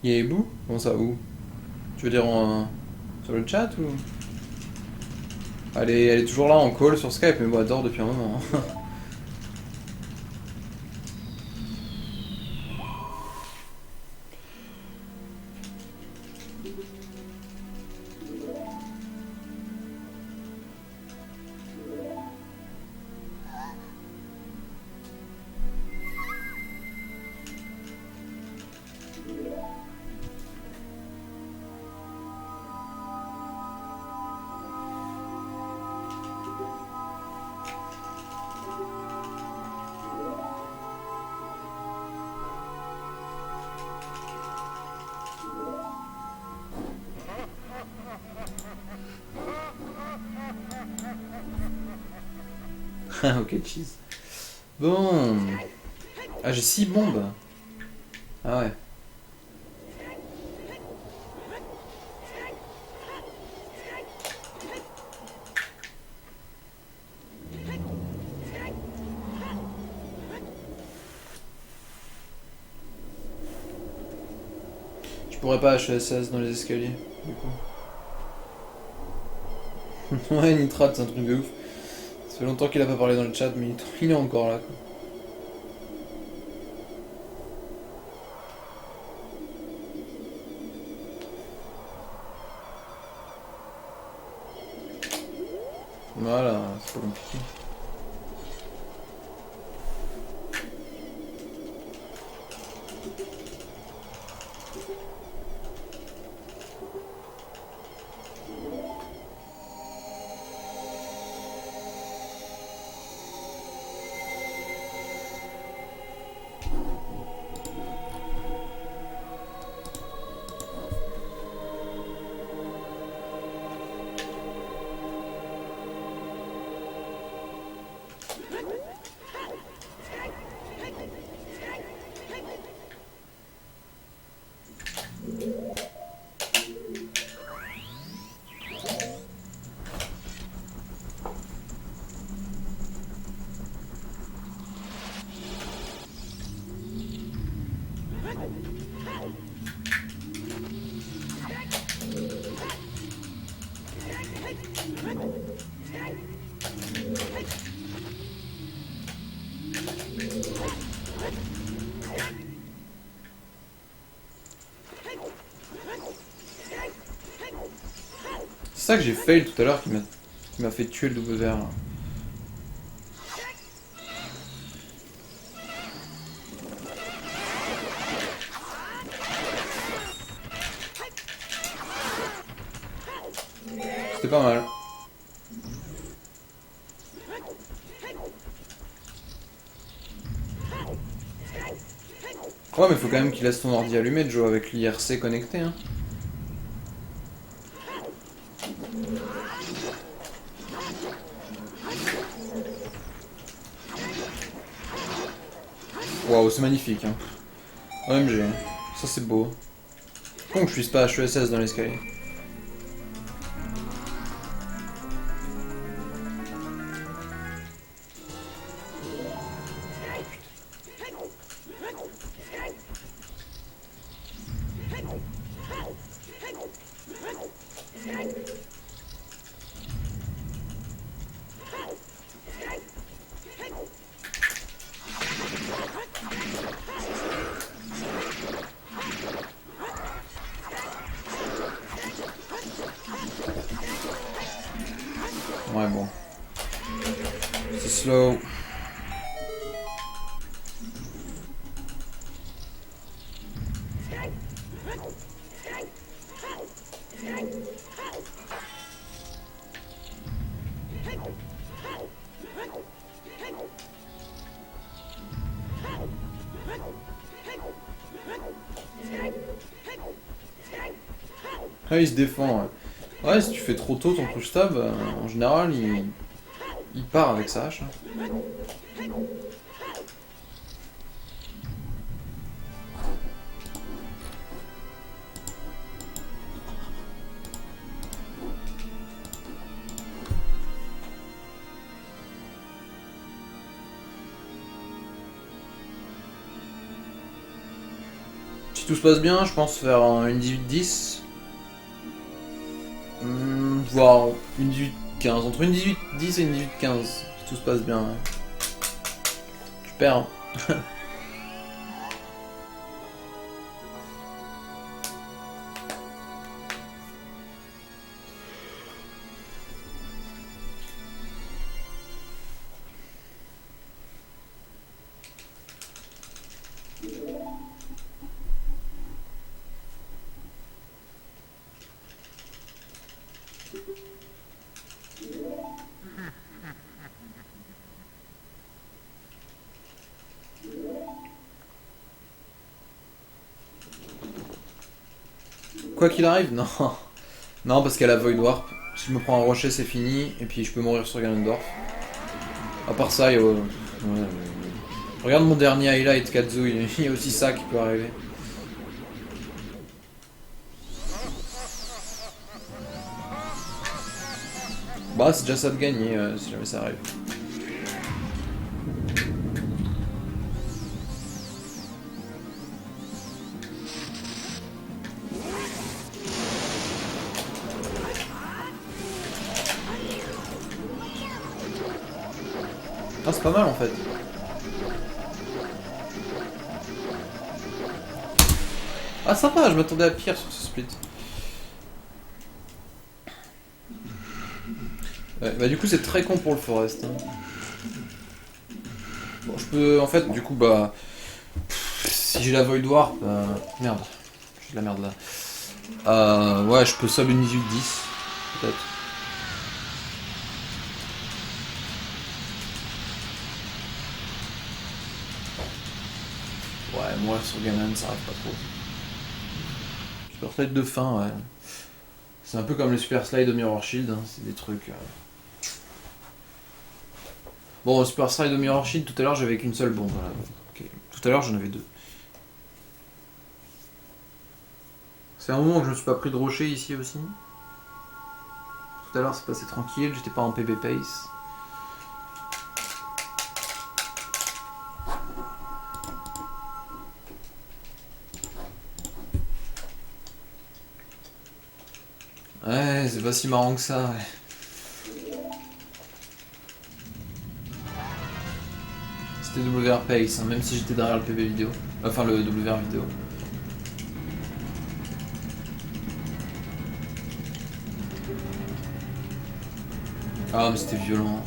Yébou? Comment ça, où? Tu veux dire sur le chat ou? Elle est toujours là en call sur Skype, mais bon, elle dort depuis un moment. Ok, cheese. Bon. Ah, j'ai 6 bombes. Ah ouais. Je pourrais pas HSS dans les escaliers, du coup. Ouais, Nitrate, c'est un truc de ouf. Ça fait longtemps qu'il a pas parlé dans le chat, mais il est encore là, quoi. Voilà, c'est pas compliqué. C'est ça que j'ai fail tout à l'heure qui m'a fait tuer le double vert. Là. C'était pas mal. Ouais, mais faut quand même qu'il laisse ton ordi allumé, Joe, avec l'IRC connecté. Hein. Waouh, c'est magnifique. Hein. OMG, ça c'est beau. Con que je puisse pas HESS dans l'escalier. Ouais, bon. C'est slow. Ah, il se défend, ouais. Ouais, si tu fais trop tôt ton push stab, en général, il part avec sa hache. Hein. Si tout se passe bien, je pense faire une 18-10. Voire une 18-15. Entre une 18-10 et une 18-15. Si tout se passe bien. Ouais. Tu perds. Hein. Quoi qu'il arrive, non. Non, parce qu'elle a Void Warp. Si je me prends un rocher, c'est fini. Et puis je peux mourir sur Ganondorf. À part ça, il y a... Regarde mon dernier highlight, Kazu, il y a aussi ça qui peut arriver. Bah, c'est déjà ça de gagner, si jamais ça arrive. Ah, c'est pas mal en fait. Ah, sympa, je m'attendais à pire sur ce split. Ouais, bah du coup c'est très con pour le Forest. Hein. Bon, je peux, en fait, du coup, bah... Si j'ai la Void Warp, merde, j'ai de la merde là. Ouais, je peux sub une 18-10, peut-être. Ouais, moi sur Ganon, ça arrive pas trop. Super Slide de fin, ouais. C'est un peu comme le Super Slide de Mirror Shield, hein. C'est des trucs... Bon, Super Slide de Mirror Shield, tout à l'heure j'avais qu'une seule bombe, voilà. Okay. Tout à l'heure j'en avais deux. C'est un moment que je me suis pas pris de rocher ici aussi. Tout à l'heure c'est passé tranquille, j'étais pas en PB pace. Ouais, c'est pas si marrant que ça, ouais. C'était WR pace, hein, même si j'étais derrière le PB vidéo. Enfin le WR vidéo. Ah mais c'était violent.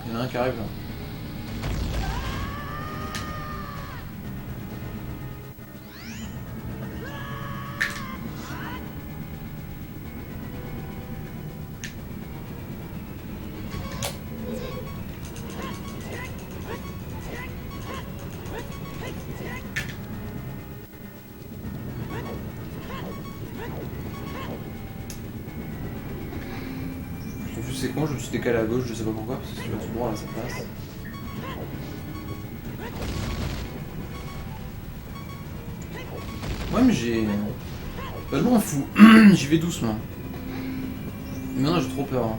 Il y en a un qui arrive là. C'est con, je me suis décalé à gauche, je sais pas pourquoi, parce que si je vais tout droit là ça passe. Ouais mais j'ai... Bah je m'en fous, j'y vais doucement. Mais maintenant j'ai trop peur. Hein.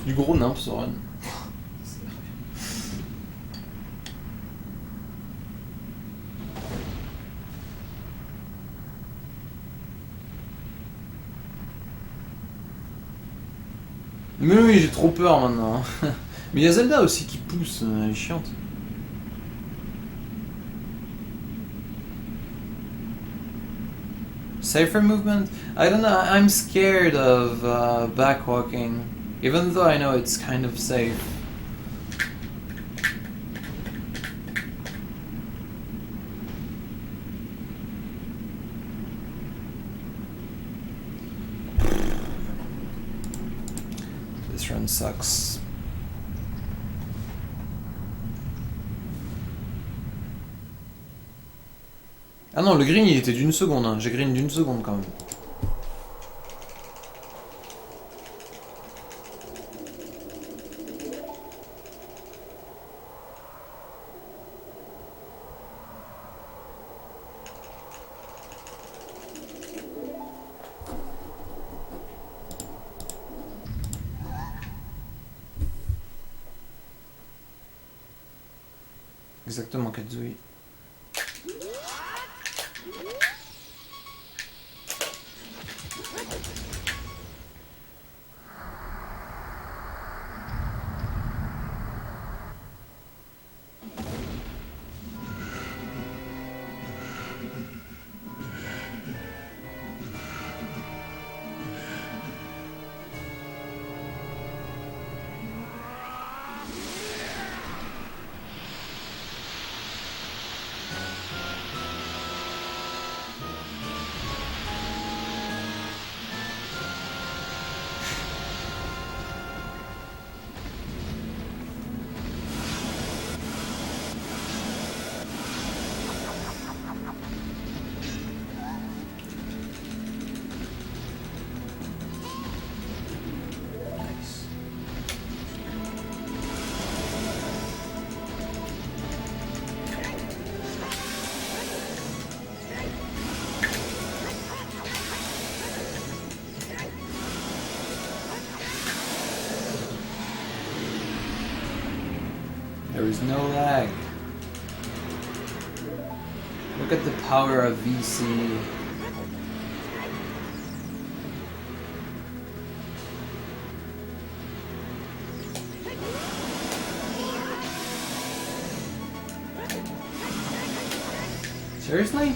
Du gros nimp ce run. Mais oui, j'ai trop peur maintenant. Mais il y a Zelda aussi qui pousse, elle est chiante. Safer movement? I don't know, I'm scared of backwalking. Even though I know it's kind of safe. This run sucks. Ah non, le green il était d'une seconde, hein. J'ai green d'une seconde quand même. Exactement, Katsui. There is no lag. Look at the power of VC. Seriously?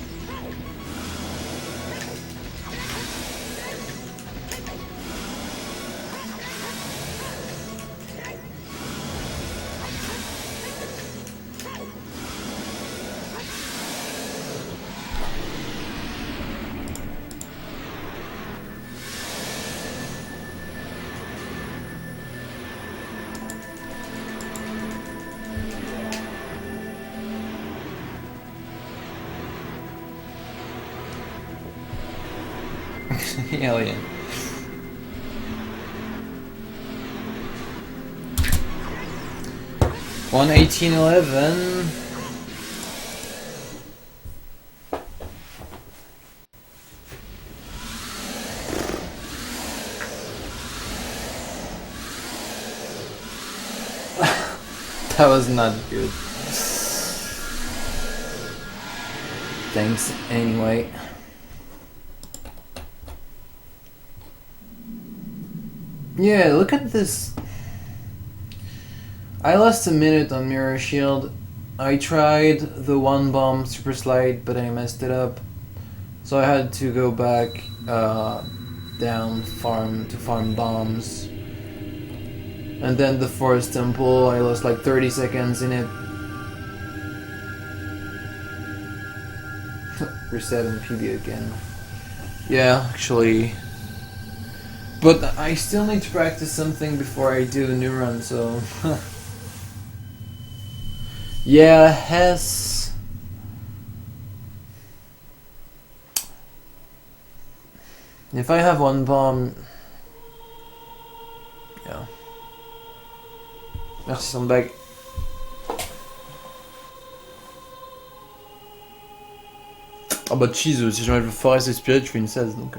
Alien. $118.11. That was not good. Thanks anyway. Yeah, look at this. I lost a minute on Mirror Shield. I tried the one bomb super slide, but I messed it up. So I had to go back down farm to farm bombs. And then the Forest Temple, I lost like 30 seconds in it. Reset and PB again. Yeah, actually. But I still need to practice something before I do a new run, so... Yeah, Hess... If I have one bomb... Yeah. Merci Sandbag. Ah bah cheese, si j'enlève le Forest et Spirit, je fais une 16, donc...